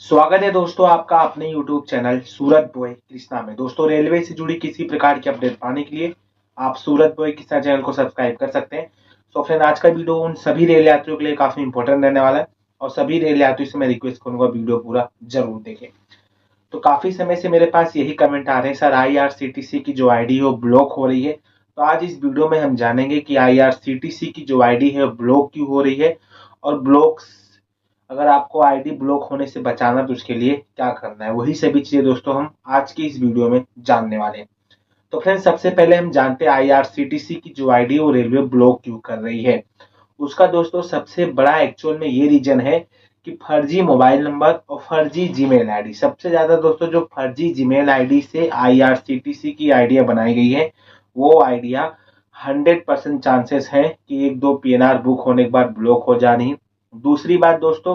स्वागत है दोस्तों आपका अपने YouTube चैनल सूरत बॉय कृष्णा में। दोस्तों रेलवे से जुड़ी किसी प्रकार की अपडेट पाने के लिए आप सूरत बॉय कृष्णा चैनल को सब्सक्राइब कर सकते हैं। तो फ्रेंड आज का वीडियो उन सभी रेल यात्रियों के लिए काफी इंपॉर्टेंट रहने वाला है और सभी रेल यात्रियों से मैं रिक्वेस्ट करूंगा वीडियो पूरा जरूर देखें। तो काफी समय से मेरे पास यही कमेंट आ रहे हैं, सर IRCTC की जो आईडी है वो ब्लॉक हो रही है। तो आज इस वीडियो में हम जानेंगे कि IRCTC की जो आईडी है ब्लॉक क्यों हो रही है और अगर आपको आईडी ब्लॉक होने से बचाना तो उसके लिए क्या करना है। वही सभी चीजें दोस्तों हम आज की इस वीडियो में जानने वाले हैं। तो फ्रेंड्स सबसे पहले हम जानते हैं IRCTC की जो आईडी है वो रेलवे ब्लॉक क्यों कर रही है। उसका दोस्तों सबसे बड़ा एक्चुअल में ये रीजन है कि फर्जी मोबाइल नंबर और फर्जी जीमेल आईडी। सबसे ज्यादा दोस्तों जो फर्जी जीमेल आईडी से IRCTC की आइडिया बनाई गई है वो आइडिया 100% चांसेस है कि एक दो PNR बुक होने के बाद ब्लॉक हो जानी। दूसरी बात दोस्तों,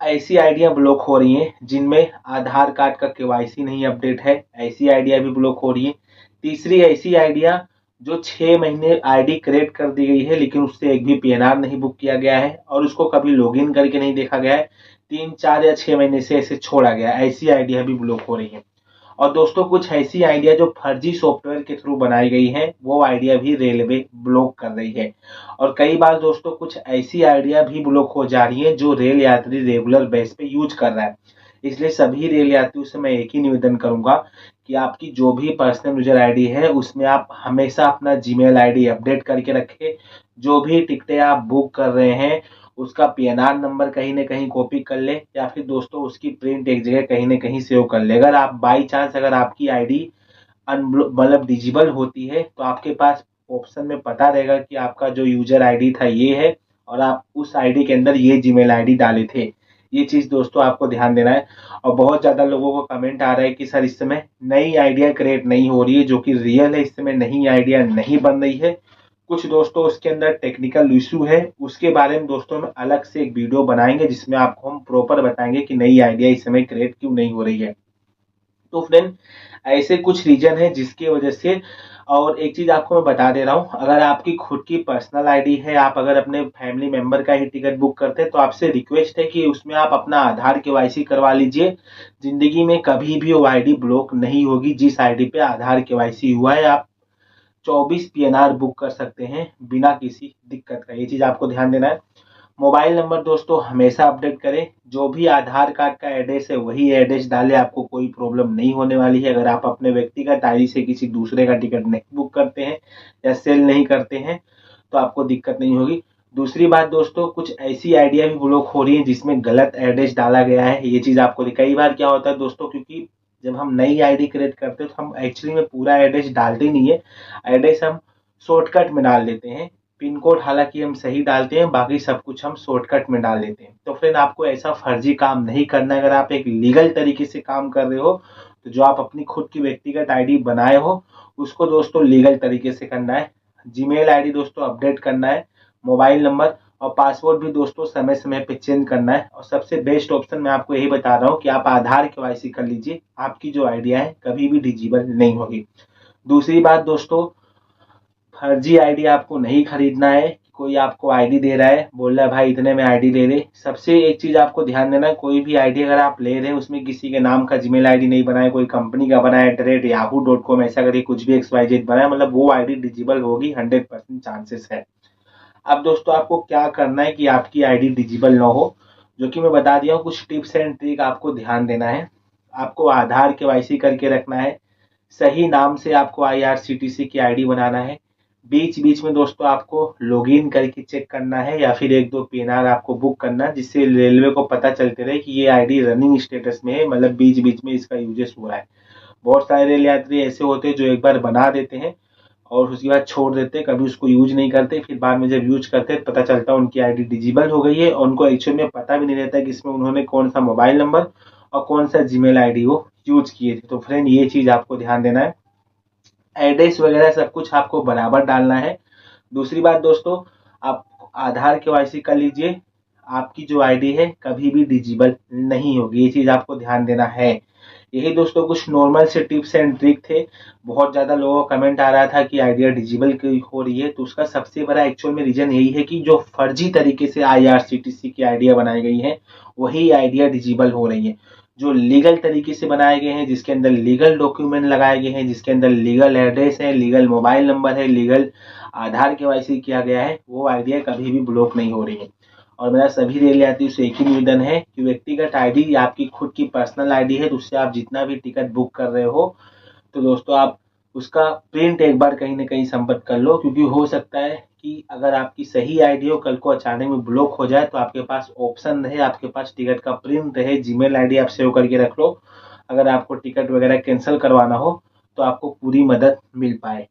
ऐसी आइडिया ब्लॉक हो रही हैं जिनमें आधार कार्ड का KYC नहीं अपडेट है, ऐसी आइडिया भी ब्लॉक हो रही है। तीसरी ऐसी आइडिया जो 6 महीने आईडी क्रिएट कर दी गई है लेकिन उससे एक भी PNR नहीं बुक किया गया है और उसको कभी लॉगिन करके नहीं देखा गया है, 3 4 या 6 महीने से ऐसे छोड़ा गया है, ऐसी आइडिया भी ब्लॉक हो रही है। और दोस्तों कुछ ऐसी आइडिया जो फर्जी सॉफ्टवेयर के थ्रू बनाई गई है वो आइडिया भी रेलवे ब्लॉक कर रही है। और कई बार दोस्तों कुछ ऐसी आइडिया भी ब्लॉक हो जा रही है जो रेल यात्री रेगुलर बेस पे यूज कर रहा है। इसलिए सभी रेल यात्रियों से मैं एक ही निवेदन करूंगा कि आपकी जो भी पर्सनल यूजर आईडी है उसमें आप हमेशा अपना जीमेल आईडी अपडेट करके रखें। जो भी टिकटें आप बुक कर रहे हैं उसका PNR नंबर कहीं ना कहीं कॉपी कर ले या फिर दोस्तों उसकी प्रिंट एक जगह कहीं ना कहीं सेव कर ले। अगर आप बाई चांस अगर आपकी आईडी मतलब डिजिबल होती है तो आपके पास ऑप्शन में पता रहेगा कि आपका जो यूजर आईडी था ये है और आप उस आईडी के अंदर ये जीमेल आईडी डाले थे। ये चीज दोस्तों आपको ध्यान देना है। और बहुत ज्यादा लोगों को कमेंट आ रहा है कि सर इस समय नई आइडिया क्रिएट नहीं हो रही है, जो कि रियल है, इस समय नई आइडिया नहीं बन रही है। कुछ दोस्तों उसके अंदर टेक्निकल इशू है, उसके बारे में दोस्तों हम अलग से एक वीडियो बनाएंगे जिसमें आपको हम प्रॉपर बताएंगे कि नई आइडिया इस समय क्रिएट क्यों नहीं हो रही है। तो फ्रेंड ऐसे कुछ रीजन है जिसकी वजह से। और एक चीज आपको मैं बता दे रहा हूँ, अगर आपकी खुद की पर्सनल आईडी है, आप अगर अपने फैमिली मेंबर का ही टिकट बुक करते हैं तो आपसे रिक्वेस्ट है कि उसमें आप अपना आधार KYC करवा लीजिए। जिंदगी में कभी भी वो आईडी ब्लॉक नहीं होगी। जिस आईडी पे आधार KYC हुआ है आप 24 PNR बुक कर सकते हैं बिना किसी दिक्कत का। ये चीज आपको ध्यान देना है। मोबाइल नंबर दोस्तों हमेशा अपडेट करें। जो भी आधार कार्ड का एड्रेस है वही एड्रेस डालें, आपको कोई प्रॉब्लम नहीं होने वाली है। अगर आप अपने व्यक्तिगत आईडी से किसी दूसरे का टिकट नहीं बुक करते हैं या सेल नहीं करते हैं तो आपको दिक्कत नहीं होगी। दूसरी बात दोस्तों, कुछ ऐसी आइडिया भी ब्लॉक हो रही है जिसमें गलत एड्रेस डाला गया है। ये चीज आपको कई बार क्या होता है दोस्तों, क्योंकि जब हम नई आईडी क्रिएट करते हैं तो हम एक्चुअली में पूरा एड्रेस डालते नहीं है, एड्रेस हम शॉर्टकट में डाल देते हैं। पिन कोड हालांकि हम सही डालते हैं, बाकी सब कुछ हम शॉर्टकट में डाल देते हैं। तो फ्रेंड आपको ऐसा फर्जी काम नहीं करना है। अगर आप एक लीगल तरीके से काम कर रहे हो तो जो आप अपनी खुद की व्यक्तिगत आईडी बनाए हो उसको दोस्तों लीगल तरीके से करना है। जीमेल आईडी दोस्तों अपडेट करना है, मोबाइल नंबर और पासवर्ड भी दोस्तों समय समय पे चेंज करना है। और सबसे बेस्ट ऑप्शन मैं आपको यही बता रहा हूँ कि आप आधार KYC कर लीजिए, आपकी जो आइडिया है कभी भी डिजिबल नहीं होगी। दूसरी बात दोस्तों, फर्जी आईडी आपको नहीं खरीदना है। कोई आपको आईडी दे रहा है, बोल रहा है भाई इतने में आईडी ले ले। सबसे एक चीज आपको ध्यान देना है, कोई भी आईडी अगर आप ले रहे हैं उसमें किसी के नाम का जीमेल आईडी नहीं बनाए, कोई कंपनी का बनाए @yahoo.com ऐसा करके कुछ भी XYZ बनाए, मतलब वो आईडी डिजिबल होगी, 100% चांसेस है। अब दोस्तों आपको क्या करना है कि आपकी आईडी डिजिबल ना हो, जो कि मैं बता दिया हूँ। कुछ टिप्स एंड ट्रिक आपको ध्यान देना है। आपको आधार KYC करके रखना है, सही नाम से आपको IRCTC की आईडी बनाना है। बीच बीच में दोस्तों आपको लॉगिन करके चेक करना है या फिर एक दो PNR आपको बुक करना है, जिससे रेलवे को पता चलते रहे कि ये आईडी रनिंग स्टेटस में है, मतलब बीच बीच में इसका यूजेस हो रहा है। बहुत सारे रेल यात्री ऐसे होते हैं जो एक बार बना देते हैं और उसके बाद छोड़ देते हैं, कभी उसको यूज नहीं करते, फिर बाद में जब यूज करते हैं पता चलता है उनकी आईडी डिजिबल हो गई है और उनको एक्चुअल में पता भी नहीं रहता कि इसमें उन्होंने कौन सा मोबाइल नंबर और कौन सा जीमेल आईडी वो यूज किए थे। तो फ्रेंड ये चीज आपको ध्यान देना है। एड्रेस वगैरह सब कुछ आपको बराबर डालना है। दूसरी बात दोस्तों, आप आधार KYC कर लीजिए, आपकी जो आईडी है कभी भी डिजिबल नहीं होगी। ये चीज आपको ध्यान देना है। यही दोस्तों कुछ नॉर्मल से टिप्स एंड ट्रिक थे। बहुत ज़्यादा लोगों का कमेंट आ रहा था कि आइडिया डिजेबल क्यों हो रही है, तो उसका सबसे बड़ा एक्चुअल में रीज़न यही है कि जो फर्जी तरीके से IRCTC की आइडिया बनाई गई है वही आइडिया डिजेबल हो रही है। जो लीगल तरीके से बनाए गए हैं, जिसके अंदर लीगल डॉक्यूमेंट लगाए गए हैं, जिसके अंदर लीगल एड्रेस है, लीगल मोबाइल नंबर है, लीगल आधार KYC किया गया है, वो आइडिया कभी भी ब्लॉक नहीं हो रही है। और मेरा सभी रेल यात्रियों से एक ही निवेदन है कि व्यक्तिगत आईडी आपकी खुद की पर्सनल आईडी है, तो उससे आप जितना भी टिकट बुक कर रहे हो तो दोस्तों आप उसका प्रिंट एक बार कहीं ना कहीं संपर्क कर लो, क्योंकि हो सकता है कि अगर आपकी सही आईडी हो कल को अचानक में ब्लॉक हो जाए तो आपके पास ऑप्शन रहे, आपके पास टिकट का प्रिंट रहे, जीमेल आईडी आप सेव करके रख लो। अगर आपको टिकट वगैरह कैंसिल करवाना हो तो आपको पूरी मदद मिल पाए।